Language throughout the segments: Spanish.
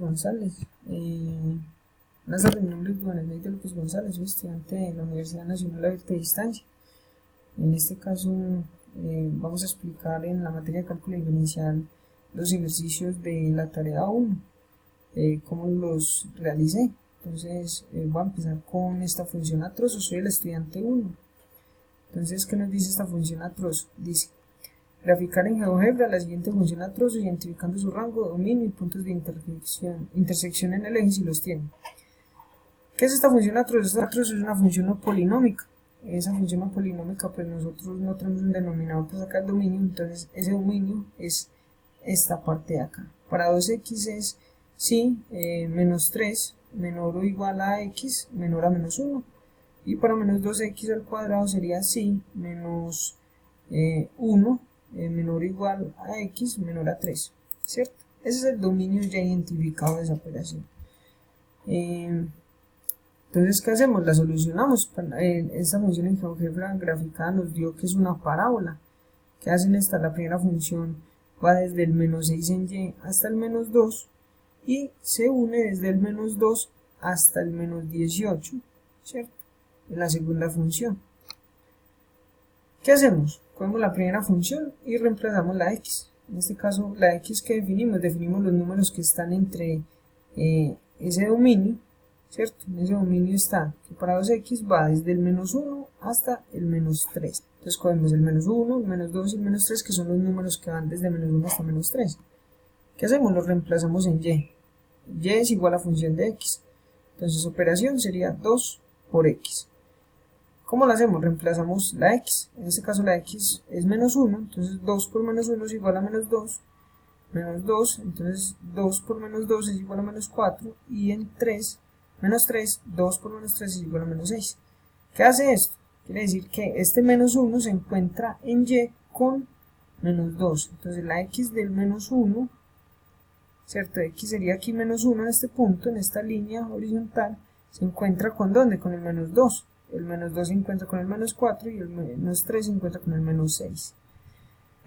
González. Buenas tardes, mi nombre es Benedicto López González, soy estudiante de la Universidad Nacional Abierta de Distancia. En este caso vamos a explicar en la materia de cálculo diferencial los ejercicios de la tarea 1, cómo los realicé. Entonces voy a empezar con esta función a trozos, soy el estudiante 1. Entonces, ¿qué nos dice esta función a trozos? Dice: graficar en GeoGebra la siguiente función a trozos identificando su rango, dominio y puntos de intersección en el eje si los tiene. ¿Qué es esta función a trozos? Esta trozos es una función no polinómica. Esa función no polinómica, pues nosotros no tenemos un denominador para sacar dominio, entonces ese dominio es esta parte de acá. Para 2x es si menos 3 menor o igual a x menor a menos 1. Y para menos 2x al cuadrado sería si menos 1 menor o igual a x menor a 3, ¿cierto? Ese es el dominio ya identificado de esa operación. Entonces, ¿qué hacemos? La solucionamos. Esta función en GeoGebra graficada nos dio que es una parábola. ¿Qué hacen esta? La primera función va desde el menos 6 en y hasta el menos 2 y se une desde el menos 2 hasta el menos 18, ¿cierto? En la segunda función. ¿Qué hacemos? Cogemos la primera función y reemplazamos la x. En este caso, la x que definimos los números que están entre ese dominio, ¿cierto? En ese dominio está que para 2x va desde el menos 1 hasta el menos 3. Entonces cogemos el menos 1, el menos 2 y el menos 3, que son los números que van desde menos 1 hasta menos 3. ¿Qué hacemos? Los reemplazamos en y. Y es igual a función de x. Entonces operación sería 2 por x. ¿Cómo lo hacemos? Reemplazamos la x. En este caso la x es menos 1, entonces 2 por menos 1 es igual a menos 2. Menos 2, entonces 2 por menos 2 es igual a menos 4. Y en 3, menos 3, 2 por menos 3 es igual a menos 6. ¿Qué hace esto? Quiere decir que este menos 1 se encuentra en y con menos 2. Entonces la x del menos 1, ¿cierto? X sería aquí menos 1 en este punto, en esta línea horizontal, se encuentra con ¿dónde? Con el menos 2. El menos 2 se encuentra con el menos 4 y el menos 3 se encuentra con el menos 6.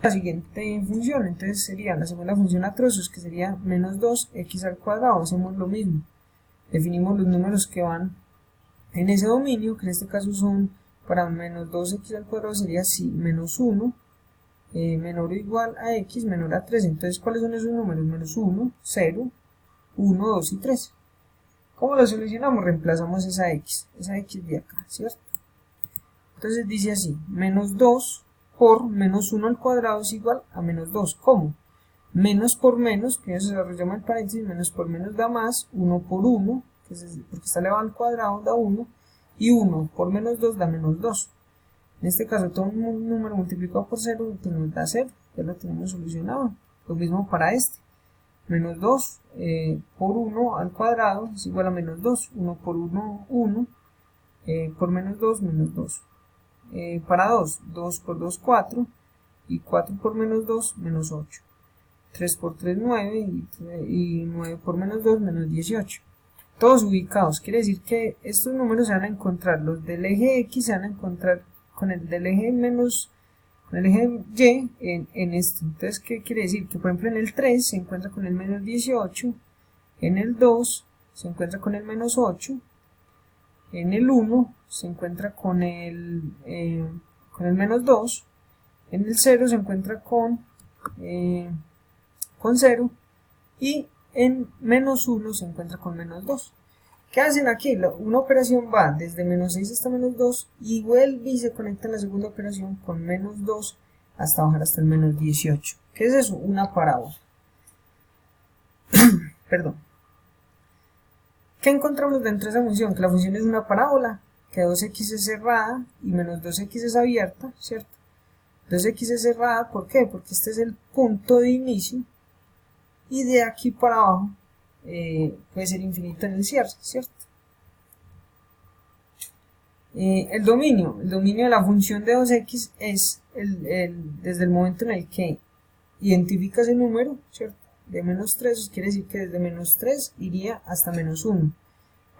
La siguiente función, entonces sería la segunda función a trozos, que sería menos 2x al cuadrado. Hacemos lo mismo. Definimos los números que van en ese dominio, que en este caso son para menos 2x al cuadrado sería si menos 1 menor o igual a x menor a 3. Entonces, ¿cuáles son esos números? Menos 1, 0, 1, 2 y 3. ¿Cómo lo solucionamos? Reemplazamos esa x de acá, ¿cierto? Entonces dice así: menos 2 por menos 1 al cuadrado es igual a menos 2. ¿Cómo? Menos por menos, que eso se lo llama el paréntesis, menos por menos da más, 1 por 1, porque está elevado al cuadrado, da 1, y 1 por menos 2 da menos 2. En este caso, todo un número multiplicado por 0 nos da 0, ya lo tenemos solucionado. Lo mismo para este. Menos 2 por 1 al cuadrado es igual a menos 2. 1 por 1, 1. Por menos 2, menos 2. Para 2, 2 por 2, 4. Y 4 por menos 2, menos 8. 3 por 3, 9. Y 9 por menos 2, menos 18. Todos ubicados. Quiere decir que estos números se van a encontrar, los del eje X se van a encontrar con el del eje menos, con el eje Y en esto. Entonces, ¿qué quiere decir? Que por ejemplo en el 3 se encuentra con el menos 18, en el 2 se encuentra con el menos 8, en el 1 se encuentra con el menos 2, en el 0 se encuentra con 0 y en menos 1 se encuentra con menos 2. ¿Qué hacen aquí? Una operación va desde menos 6 hasta menos 2 y vuelve y se conecta en la segunda operación con menos 2 hasta bajar hasta el menos 18. ¿Qué es eso? Una parábola. Perdón. ¿Qué encontramos dentro de esa función? Que la función es una parábola, que 2x es cerrada y menos 2x es abierta, ¿cierto? 2x es cerrada, ¿por qué? Porque este es el punto de inicio y de aquí para abajo puede ser infinito en el cierre, ¿cierto? El dominio de la función de 2x es desde el momento en el que identifica ese número, ¿cierto? De menos 3, quiere decir que desde menos 3 iría hasta menos 1.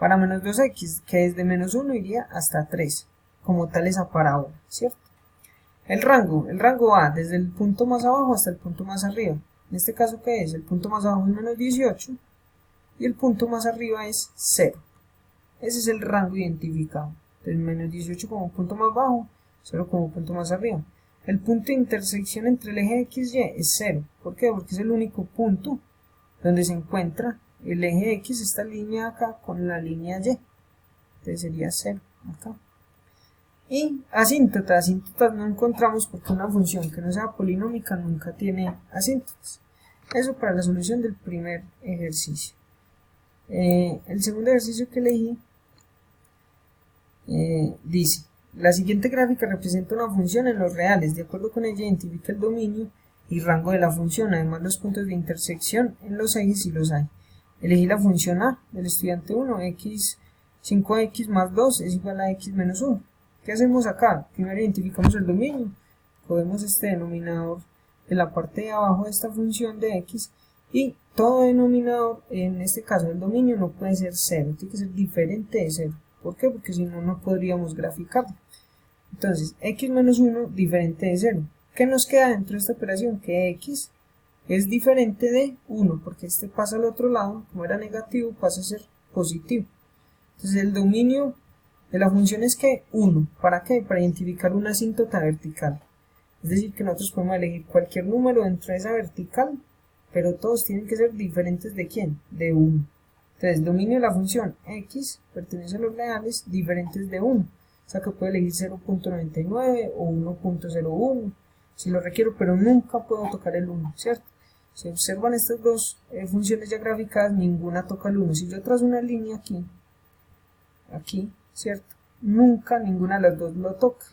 Para menos 2x, que desde menos 1 iría hasta 3, como tal esa parábola, ¿cierto? El rango va desde el punto más abajo hasta el punto más arriba. En este caso, ¿qué es? El punto más abajo es menos 18, y el punto más arriba es 0. Ese es el rango identificado. Entonces menos 18 como punto más bajo, 0 como punto más arriba. El punto de intersección entre el eje X y Y es 0. ¿Por qué? Porque es el único punto donde se encuentra el eje X, esta línea acá, con la línea Y. Entonces sería 0 acá. Y asíntotas no encontramos porque una función que no sea polinómica nunca tiene asíntotas. Eso para la solución del primer ejercicio. El segundo ejercicio que elegí dice: la siguiente gráfica representa una función en los reales. De acuerdo con ella identifica el dominio y rango de la función, además los puntos de intersección en los ejes si los hay. Elegí la función A del estudiante 1, x 5x más 2 es igual a x menos 1. ¿Qué hacemos acá? Primero identificamos el dominio, cogemos este denominador de la parte de abajo de esta función de x, y todo denominador, en este caso el dominio, no puede ser 0, tiene que ser diferente de 0. ¿Por qué? Porque si no, no podríamos graficarlo. Entonces, x menos 1 diferente de 0. ¿Qué nos queda dentro de esta operación? Que x es diferente de 1, porque este pasa al otro lado, como era negativo, pasa a ser positivo. Entonces el dominio de la función es que 1. ¿Para qué? Para identificar una asíntota vertical. Es decir, que nosotros podemos elegir cualquier número dentro de esa vertical, pero todos tienen que ser diferentes ¿de quién? De 1. Entonces, el dominio de la función x pertenece a los reales diferentes de 1. O sea que puedo elegir 0.99 o 1.01 si lo requiero, pero nunca puedo tocar el 1, ¿cierto? Si observan estas dos funciones ya graficadas, ninguna toca el 1. Si yo trazo una línea aquí, ¿cierto? Nunca ninguna de las dos lo toca.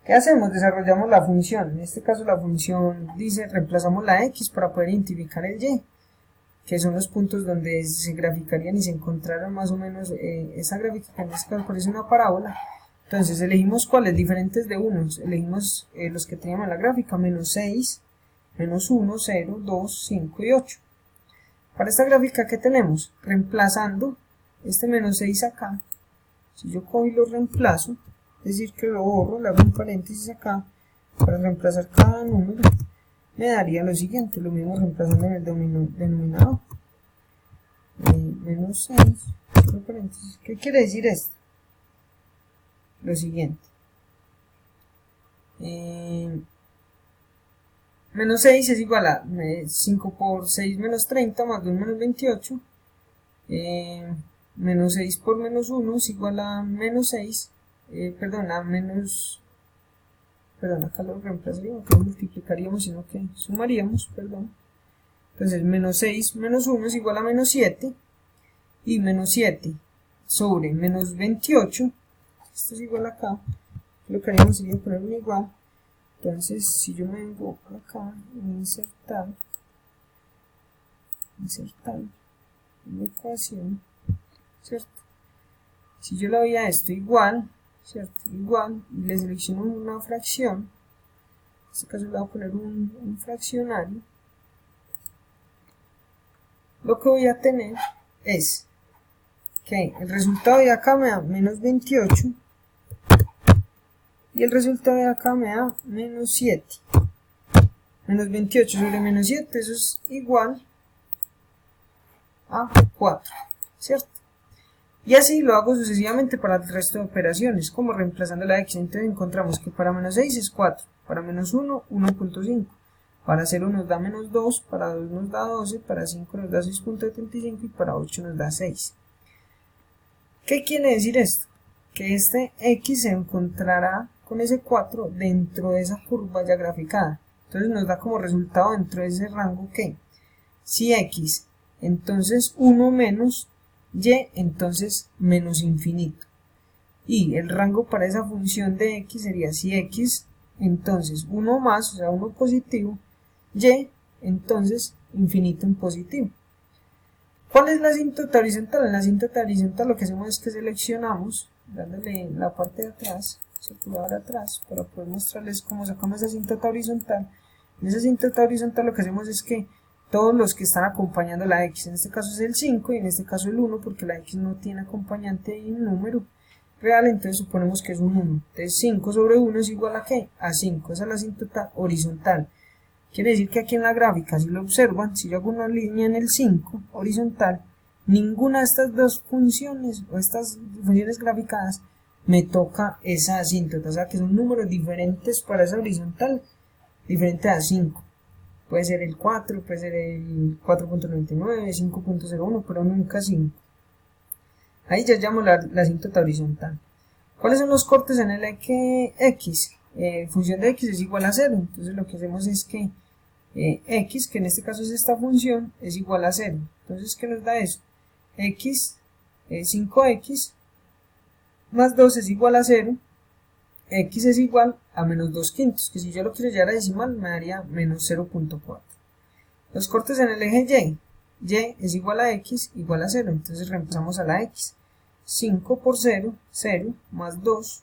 ¿Qué hacemos? Desarrollamos la función. En este caso la función dice, reemplazamos la x para poder identificar el y, que son los puntos donde se graficarían y se encontraran más o menos esa gráfica, que en este caso parece una parábola. Entonces elegimos cuáles, diferentes de 1, elegimos los que teníamos en la gráfica, menos 6, menos 1, 0, 2, 5 y 8. Para esta gráfica, ¿qué tenemos? Reemplazando este menos 6 acá, si yo cojo y lo reemplazo, es decir que lo borro, le hago un paréntesis acá, para reemplazar cada número, me daría lo siguiente, lo mismo reemplazando en el denominador. Menos 6, paréntesis. ¿Qué quiere decir esto? Lo siguiente. Menos 6 es igual a 5 por 6 menos 30 más 2 menos 28. Menos 6 por menos 1 es igual a menos 6. Acá lo reemplazaríamos, que no multiplicaríamos, sino que sumaríamos, Entonces, menos 6 menos 1 es igual a menos 7. Y menos 7 sobre menos 28, esto es igual acá. Lo que haríamos sería poner un igual. Entonces, si yo me vengo acá, insertar una ecuación, ¿cierto? Si yo le doy a esto igual, ¿cierto? Igual, y le selecciono una fracción, en este caso le voy a poner un fraccionario, lo que voy a tener es que el resultado de acá me da menos 28 y el resultado de acá me da menos 7. Menos 28 sobre menos 7, eso es igual a 4, ¿cierto? Y así lo hago sucesivamente para el resto de operaciones, como reemplazando la x. Entonces encontramos que para menos 6 es 4, para menos 1, 1.5, para 0 nos da menos 2, para 2 nos da 12, para 5 nos da 6.75 y para 8 nos da 6. ¿Qué quiere decir esto? Que este x se encontrará con ese 4 dentro de esa curva ya graficada. Entonces nos da como resultado dentro de ese rango que si x, entonces 1 menos, y, entonces menos infinito. Y el rango para esa función de x sería si x, entonces 1 más, o sea 1 positivo, y, entonces infinito en positivo. ¿Cuál es la asíntota horizontal? En la asíntota horizontal lo que hacemos es que seleccionamos, dándole la parte de atrás, circular atrás, para poder mostrarles cómo sacamos esa asíntota horizontal. En esa asíntota horizontal lo que hacemos es que todos los que están acompañando la x, en este caso es el 5 y en este caso el 1, porque la x no tiene acompañante y un número real, entonces suponemos que es un 1. Entonces 5 sobre 1 es igual a ¿qué? A 5, esa es la asíntota horizontal. Quiere decir que aquí en la gráfica, si lo observan, si yo hago una línea en el 5 horizontal, ninguna de estas dos funciones o estas funciones graficadas me toca esa asíntota, o sea que son números diferentes para esa horizontal, diferente a 5. Puede ser el 4, puede ser el 4.99, 5.01, pero nunca 5. Ahí ya llamo la asíntota horizontal. ¿Cuáles son los cortes en el eje X? Función de X es igual a 0, entonces lo que hacemos es que X, que en este caso es esta función, es igual a 0. Entonces, ¿qué nos da eso? X, 5X más 2 es igual a 0, X es igual a menos 2 quintos, que si yo lo quiero llevar a decimal me daría menos 0.4. Los cortes en el eje Y es igual a X igual a 0, entonces reemplazamos a la X. 5 por 0, 0, más 2,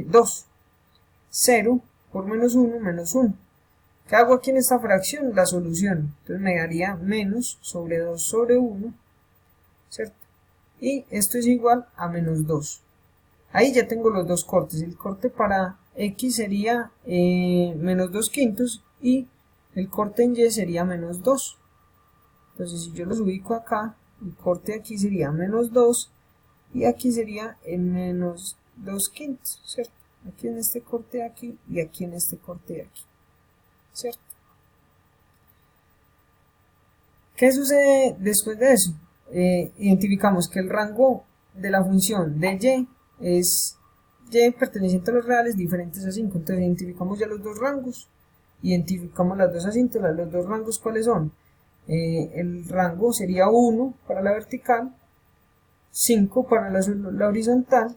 2. 0 por menos 1, menos 1. ¿Qué hago aquí en esta fracción? La solución. Entonces me daría menos sobre 2 sobre 1, ¿cierto? Y esto es igual a menos 2. Ahí ya tengo los dos cortes. El corte para X sería menos 2 quintos y el corte en Y sería menos 2. Entonces si yo los ubico acá, el corte aquí sería menos 2 y aquí sería en menos 2 quintos, ¿cierto? Aquí en este corte de aquí y aquí en este corte de aquí, ¿cierto? ¿Qué sucede después de eso? Identificamos que el rango de la función de Y es Y perteneciente a los reales diferentes a 5, entonces identificamos ya los dos rangos, identificamos las dos asíntotas. Los dos rangos ¿cuáles son? El rango sería 1 para la vertical, 5 para la horizontal.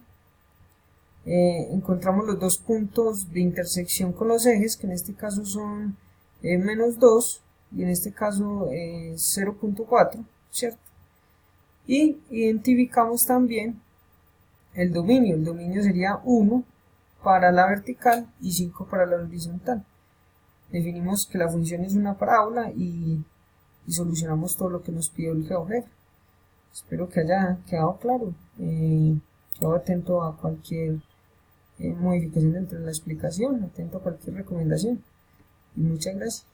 Encontramos los dos puntos de intersección con los ejes, que en este caso son menos 2 y en este caso 0.4, ¿cierto? Y identificamos también el dominio sería 1 para la vertical y 5 para la horizontal. Definimos que la función es una parábola y solucionamos todo lo que nos pidió el GeoGebra. Espero que haya quedado claro. Quedo atento a cualquier modificación dentro de la explicación, atento a cualquier recomendación. Y muchas gracias.